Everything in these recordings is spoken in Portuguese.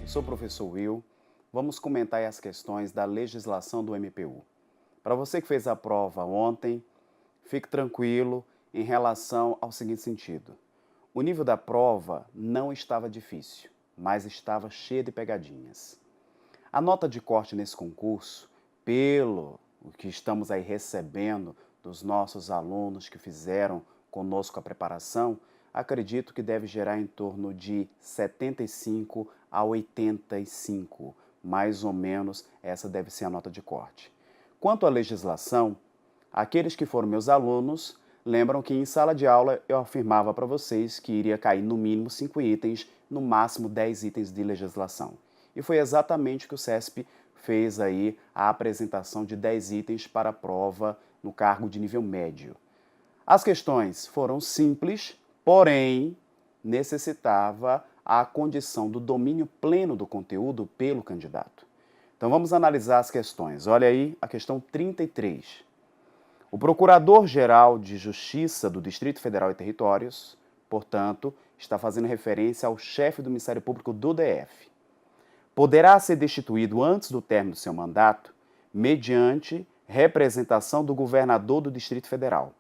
Eu sou o professor Will. Vamos comentar aí as questões da legislação do MPU. Para você que fez a prova ontem, fique tranquilo em relação ao seguinte sentido. O nível da prova não estava difícil, mas estava cheio de pegadinhas. A nota de corte nesse concurso, pelo que estamos aí recebendo dos nossos alunos que fizeram conosco a preparação, acredito que deve gerar em torno de 75 a 85, mais ou menos essa deve ser a nota de corte. Quanto à legislação, aqueles que foram meus alunos lembram que em sala de aula eu afirmava para vocês que iria cair no mínimo 5 itens, no máximo 10 itens de legislação. E foi exatamente o que o CESP fez aí a apresentação de 10 itens para a prova no cargo de nível médio. As questões foram simples, porém necessitava a condição do domínio pleno do conteúdo pelo candidato. Então vamos analisar as questões. Olha aí a questão 33. O Procurador-Geral de Justiça do Distrito Federal e Territórios, portanto, está fazendo referência ao chefe do Ministério Público do DF. Poderá ser destituído antes do término do seu mandato mediante representação do governador do Distrito Federal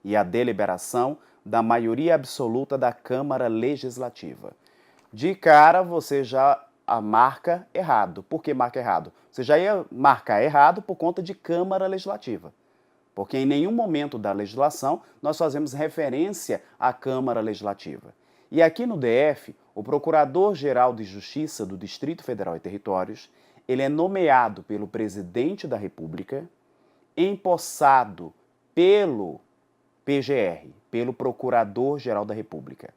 e a deliberação da maioria absoluta da Câmara Legislativa. De cara, você já marca errado. Por que marca errado? Você já ia marcar errado por conta de Câmara Legislativa. Porque em nenhum momento da legislação nós fazemos referência à Câmara Legislativa. E aqui no DF, o Procurador-Geral de Justiça do Distrito Federal e Territórios, ele é nomeado pelo Presidente da República, empossado pelo PGR, pelo Procurador-Geral da República.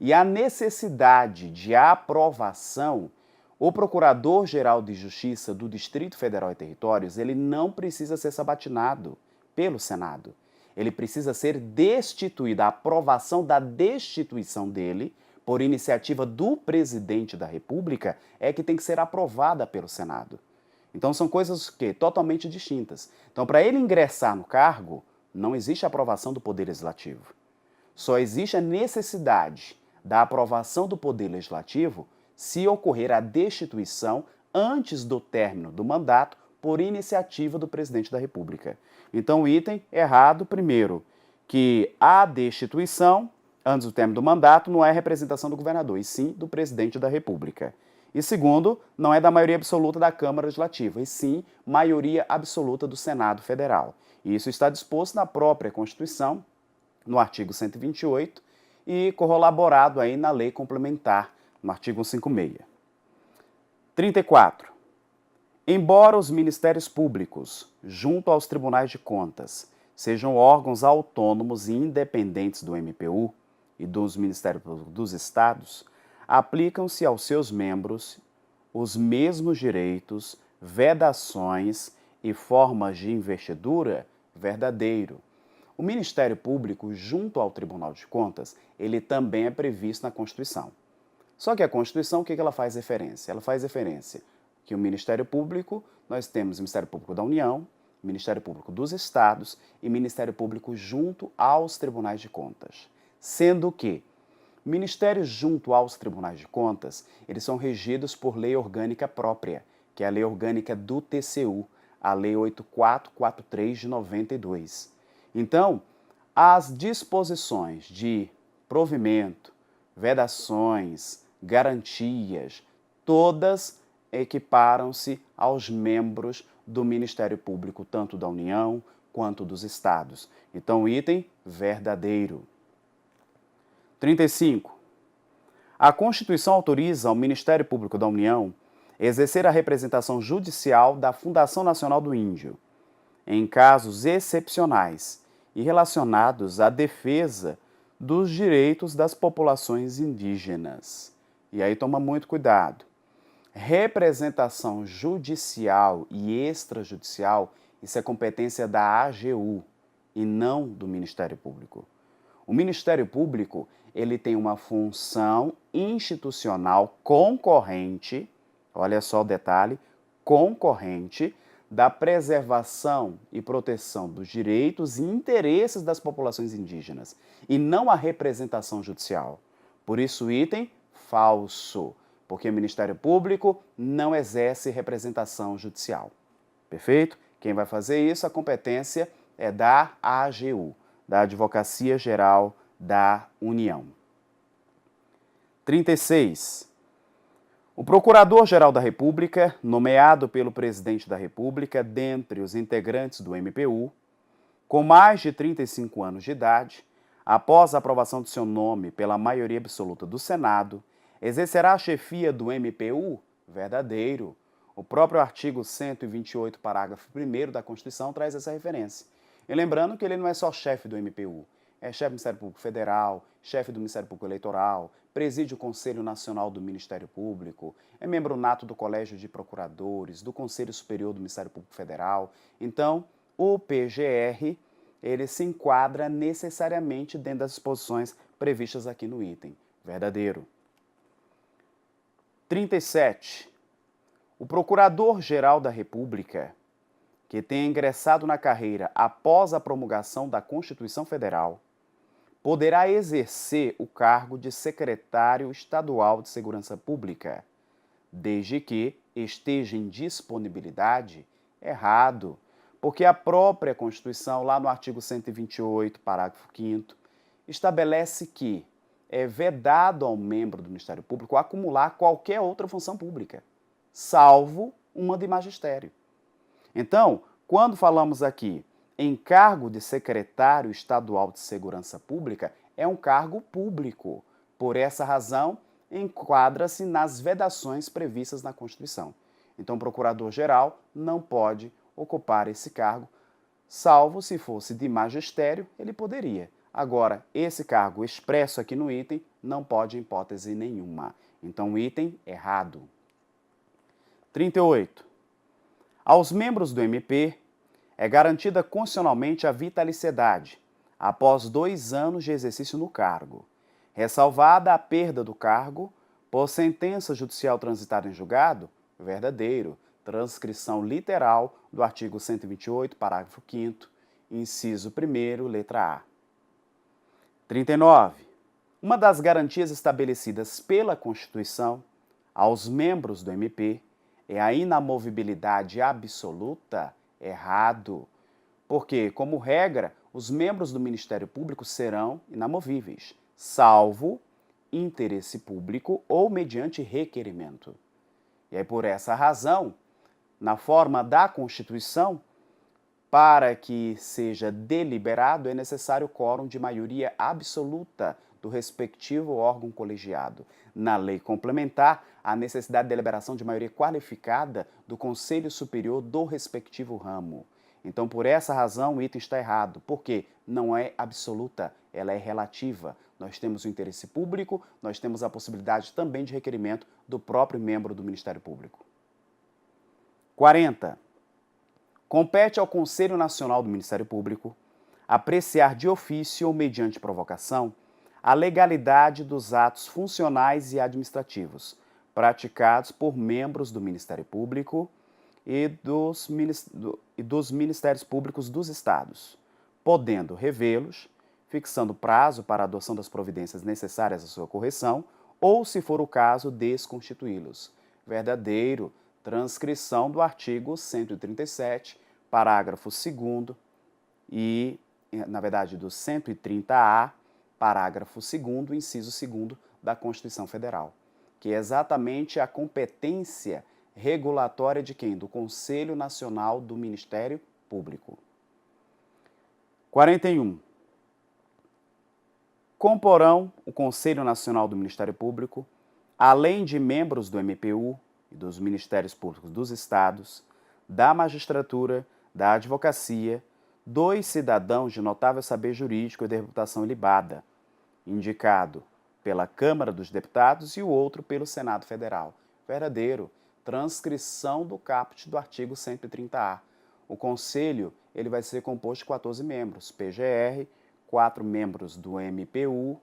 E a necessidade de aprovação, o Procurador-Geral de Justiça do Distrito Federal e Territórios, ele não precisa ser sabatinado pelo Senado. Ele precisa ser destituído. A aprovação da destituição dele, por iniciativa do Presidente da República, é que tem que ser aprovada pelo Senado. Então são coisas totalmente distintas. Então, para ele ingressar no cargo, não existe aprovação do Poder Legislativo. Só existe a necessidade da aprovação do Poder Legislativo se ocorrer a destituição antes do término do mandato por iniciativa do Presidente da República. Então, o item errado, primeiro, que a destituição antes do término do mandato não é representação do governador, e sim do Presidente da República. E segundo, não é da maioria absoluta da Câmara Legislativa, e sim maioria absoluta do Senado Federal. E isso está disposto na própria Constituição, no artigo 128, e corroborado aí na Lei Complementar, no artigo 156. 34. Embora os ministérios públicos, junto aos tribunais de contas, sejam órgãos autônomos e independentes do MPU e dos Ministérios dos Estados, aplicam-se aos seus membros os mesmos direitos, vedações e formas de investidura verdadeiro. O Ministério Público, junto ao Tribunal de Contas, ele também é previsto na Constituição. Só que a Constituição, o que ela faz referência? Ela faz referência que o Ministério Público, nós temos o Ministério Público da União, Ministério Público dos Estados e Ministério Público junto aos Tribunais de Contas. Sendo que ministérios junto aos Tribunais de Contas, eles são regidos por lei orgânica própria, que é a lei orgânica do TCU, a Lei 8443 de 92. Então, as disposições de provimento, vedações, garantias, todas equiparam-se aos membros do Ministério Público, tanto da União quanto dos Estados. Então, item verdadeiro. 35. A Constituição autoriza ao Ministério Público da União exercer a representação judicial da Fundação Nacional do Índio, em casos excepcionais e relacionados à defesa dos direitos das populações indígenas. E aí toma muito cuidado. Representação judicial e extrajudicial, isso é competência da AGU e não do Ministério Público. O Ministério Público, ele tem uma função institucional concorrente, olha só o detalhe, concorrente da preservação e proteção dos direitos e interesses das populações indígenas, e não a representação judicial. Por isso, item falso. porque o Ministério Público não exerce representação judicial. Perfeito? Quem vai fazer isso, a competência é da AGU, da Advocacia Geral da União. 36. O Procurador-Geral da República, nomeado pelo Presidente da República dentre os integrantes do MPU, com mais de 35 anos de idade, após a aprovação de seu nome pela maioria absoluta do Senado, exercerá a chefia do MPU? Verdadeiro. O próprio artigo 128, parágrafo 1º da Constituição traz essa referência. E lembrando que ele não é só chefe do MPU, é chefe do Ministério Público Federal, chefe do Ministério Público Eleitoral, preside o Conselho Nacional do Ministério Público, é membro nato do Colégio de Procuradores, do Conselho Superior do Ministério Público Federal. Então, o PGR, ele se enquadra necessariamente dentro das disposições previstas aqui no item. Verdadeiro. 37. O Procurador-Geral da República, que tenha ingressado na carreira após a promulgação da Constituição Federal, poderá exercer o cargo de Secretário Estadual de Segurança Pública, desde que esteja em disponibilidade. Errado, porque a própria Constituição, lá no artigo 128, parágrafo 5º, estabelece que é vedado ao membro do Ministério Público acumular qualquer outra função pública, salvo uma de magistério. Então, quando falamos aqui em cargo de secretário estadual de segurança pública, é um cargo público. Por essa razão, enquadra-se nas vedações previstas na Constituição. Então, o procurador-geral não pode ocupar esse cargo, salvo se fosse de magistério, ele poderia. Agora, esse cargo expresso aqui no item não pode em hipótese nenhuma. Então, o item errado. 38. Aos membros do MP é garantida constitucionalmente a vitaliciedade após 2 anos de exercício no cargo, ressalvada a perda do cargo por sentença judicial transitada em julgado. Verdadeiro. Transcrição literal do artigo 128, parágrafo 5º, inciso 1º, letra A. 39. Uma das garantias estabelecidas pela Constituição aos membros do MP é a inamovibilidade absoluta. Errado, porque, como regra, os membros do Ministério Público serão inamovíveis, salvo interesse público ou mediante requerimento. E aí, por essa razão, na forma da Constituição, para que seja deliberado, é necessário quórum de maioria absoluta do respectivo órgão colegiado. Na lei complementar, a necessidade de deliberação de maioria qualificada do Conselho Superior do respectivo ramo. Então, por essa razão, o item está errado, porque não é absoluta, ela é relativa. Nós temos o interesse público, nós temos a possibilidade também de requerimento do próprio membro do Ministério Público. 40. Compete ao Conselho Nacional do Ministério Público apreciar de ofício ou mediante provocação a legalidade dos atos funcionais e administrativos praticados por membros do Ministério Público e dos Ministérios Públicos dos Estados, podendo revê-los, fixando prazo para a adoção das providências necessárias à sua correção ou, se for o caso, desconstituí-los. Verdadeiro. Transcrição do artigo 137, parágrafo 2º e, na verdade, do 130A, parágrafo 2º, inciso 2º da Constituição Federal, que é exatamente a competência regulatória de quem? Do Conselho Nacional do Ministério Público. 41. Comporão o Conselho Nacional do Ministério Público, além de membros do MPU e dos Ministérios Públicos dos Estados, da Magistratura, da Advocacia, 2 cidadãos de notável saber jurídico e de reputação ilibada, indicado pela Câmara dos Deputados e o outro pelo Senado Federal. Verdadeiro. Transcrição do caput do artigo 130A. O Conselho ele vai ser composto de 14 membros, PGR, 4 membros do MPU,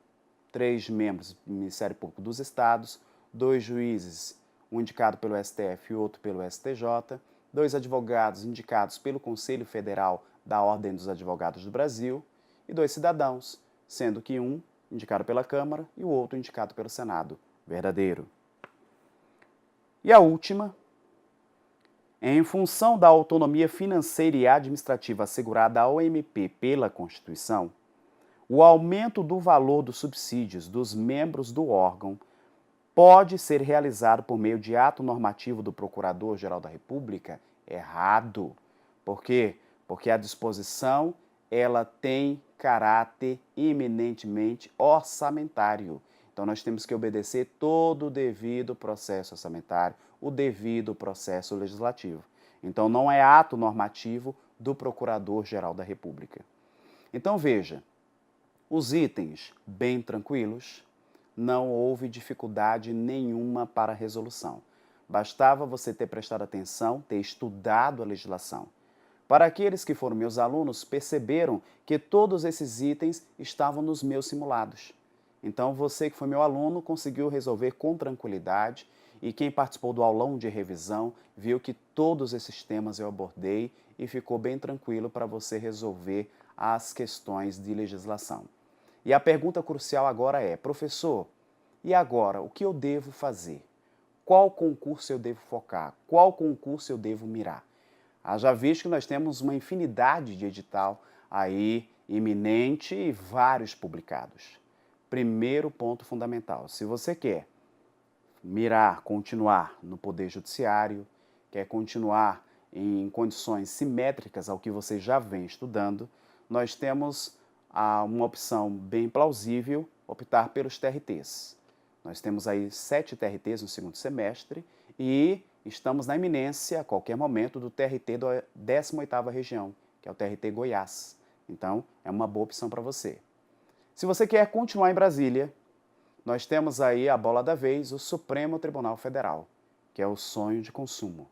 3 membros do Ministério Público dos Estados, 2 juízes, um indicado pelo STF e outro pelo STJ, 2 advogados indicados pelo Conselho Federal da Ordem dos Advogados do Brasil e 2 cidadãos, sendo que um indicado pela Câmara e o outro indicado pelo Senado. Verdadeiro. E a última, em função da autonomia financeira e administrativa assegurada ao MP pela Constituição, o aumento do valor dos subsídios dos membros do órgão pode ser realizado por meio de ato normativo do Procurador-Geral da República? Errado. Por quê? Porque a disposição ela tem caráter eminentemente orçamentário. Então nós temos que obedecer todo o devido processo orçamentário, o devido processo legislativo. Então não é ato normativo do Procurador-Geral da República. Então veja, os itens bem tranquilos, não houve dificuldade nenhuma para a resolução. Bastava você ter prestado atenção, ter estudado a legislação. Para aqueles que foram meus alunos, perceberam que todos esses itens estavam nos meus simulados. Então, você que foi meu aluno conseguiu resolver com tranquilidade e quem participou do aulão de revisão viu que todos esses temas eu abordei e ficou bem tranquilo para você resolver as questões de legislação. E a pergunta crucial agora é, professor, e agora, o que eu devo fazer? Qual concurso eu devo focar? Qual concurso eu devo mirar? Já visto que nós temos uma infinidade de edital aí iminente e vários publicados. Primeiro ponto fundamental, se você quer mirar, continuar no Poder Judiciário, quer continuar em condições simétricas ao que você já vem estudando, nós temos uma opção bem plausível, optar pelos TRTs. Nós temos aí 7 TRTs no segundo semestre e estamos na iminência, a qualquer momento, do TRT da 18ª região, que é o TRT Goiás. Então, é uma boa opção para você. Se você quer continuar em Brasília, nós temos aí a bola da vez, o Supremo Tribunal Federal, que é o sonho de consumo.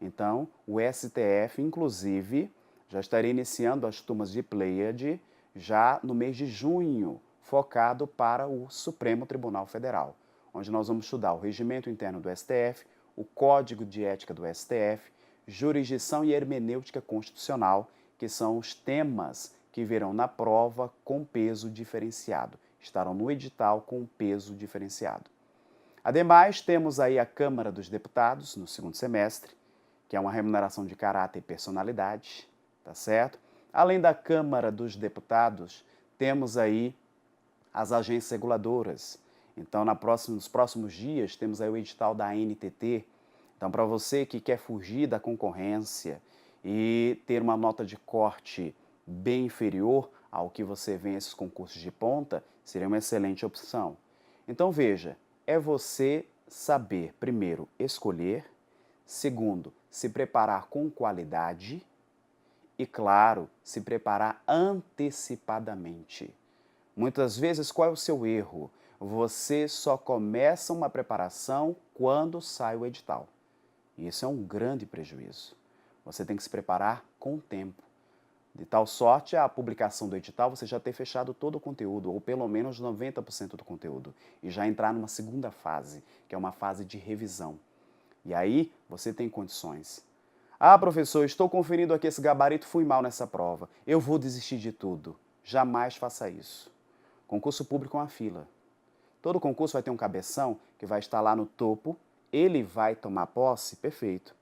Então, o STF, inclusive, já estaria iniciando as turmas de Pleiade já no mês de junho, focado para o Supremo Tribunal Federal, onde nós vamos estudar o regimento interno do STF, o Código de Ética do STF, jurisdição e hermenêutica constitucional, que são os temas que virão na prova com peso diferenciado. Estarão no edital com peso diferenciado. Ademais, temos aí a Câmara dos Deputados, no segundo semestre, que é uma remuneração de caráter e personalidade, tá certo? Além da Câmara dos Deputados, temos aí as agências reguladoras. Então, nos próximos dias, temos aí o edital da ANTT. Então, para você que quer fugir da concorrência e ter uma nota de corte bem inferior ao que você vê nesses concursos de ponta, seria uma excelente opção. Então, veja, é você saber, primeiro, escolher, segundo, se preparar com qualidade e, claro, se preparar antecipadamente. Muitas vezes, qual é o seu erro? Você só começa uma preparação quando sai o edital. E isso é um grande prejuízo. Você tem que se preparar com o tempo. De tal sorte, a publicação do edital, você já ter fechado todo o conteúdo, ou pelo menos 90% do conteúdo, e já entrar numa segunda fase, que é uma fase de revisão. E aí, você tem condições. Professor, estou conferindo aqui esse gabarito, fui mal nessa prova. Eu vou desistir de tudo. Jamais faça isso. Concurso público é uma fila. Todo concurso vai ter um cabeção que vai estar lá no topo, ele vai tomar posse, perfeito.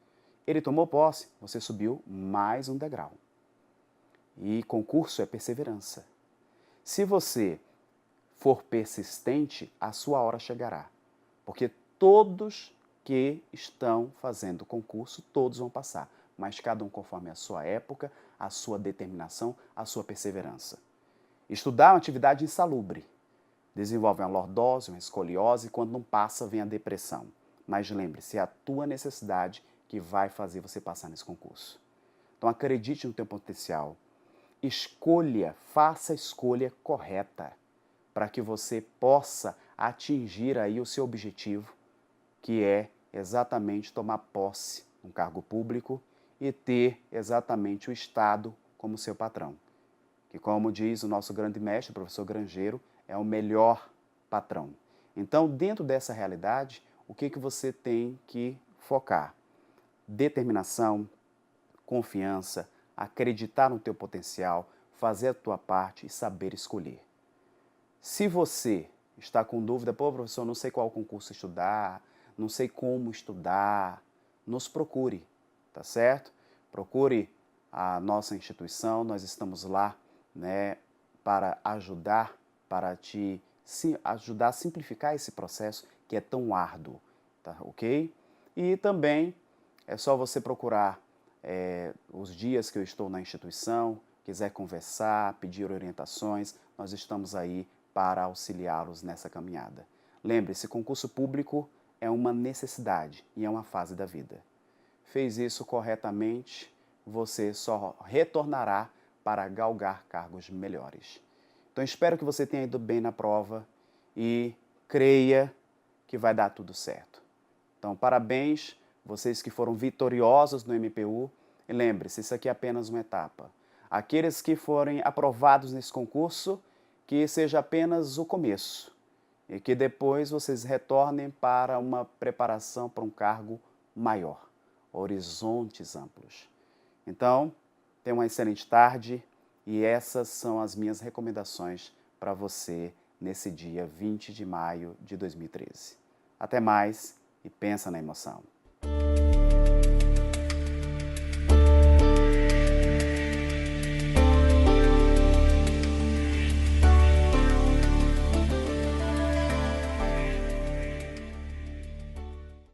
Ele tomou posse, você subiu mais um degrau. E concurso é perseverança. Se você for persistente, a sua hora chegará. Porque todos que estão fazendo concurso, todos vão passar. Mas cada um conforme a sua época, a sua determinação, a sua perseverança. Estudar é uma atividade insalubre. Desenvolve uma lordose, uma escoliose, e quando não passa, vem a depressão. Mas lembre-se, é a tua necessidade que vai fazer você passar nesse concurso. Então acredite no teu potencial. Escolha, faça a escolha correta para que você possa atingir aí o seu objetivo, que é exatamente tomar posse num cargo público e ter exatamente o Estado como seu patrão. Que, como diz o nosso grande mestre, o professor Grangeiro, é o melhor patrão. Então, dentro dessa realidade, o que você tem que focar? Determinação, confiança, acreditar no teu potencial, fazer a tua parte e saber escolher. Se você está com dúvida, professor, não sei qual concurso estudar, não sei como estudar, nos procure, tá certo? Procure a nossa instituição, nós estamos lá, né, para ajudar, para te ajudar a simplificar esse processo que é tão árduo, tá ok? E também é só você procurar os dias que eu estou na instituição, quiser conversar, pedir orientações, nós estamos aí para auxiliá-los nessa caminhada. Lembre-se, concurso público é uma necessidade e é uma fase da vida. Fez isso corretamente, você só retornará para galgar cargos melhores. Então espero que você tenha ido bem na prova e creia que vai dar tudo certo. Então parabéns, vocês que foram vitoriosos no MPU, e lembre-se, isso aqui é apenas uma etapa. Aqueles que forem aprovados nesse concurso, que seja apenas o começo e que depois vocês retornem para uma preparação para um cargo maior, horizontes amplos. Então, tenha uma excelente tarde e essas são as minhas recomendações para você nesse dia 20 de maio de 2013. Até mais e pensa na emoção.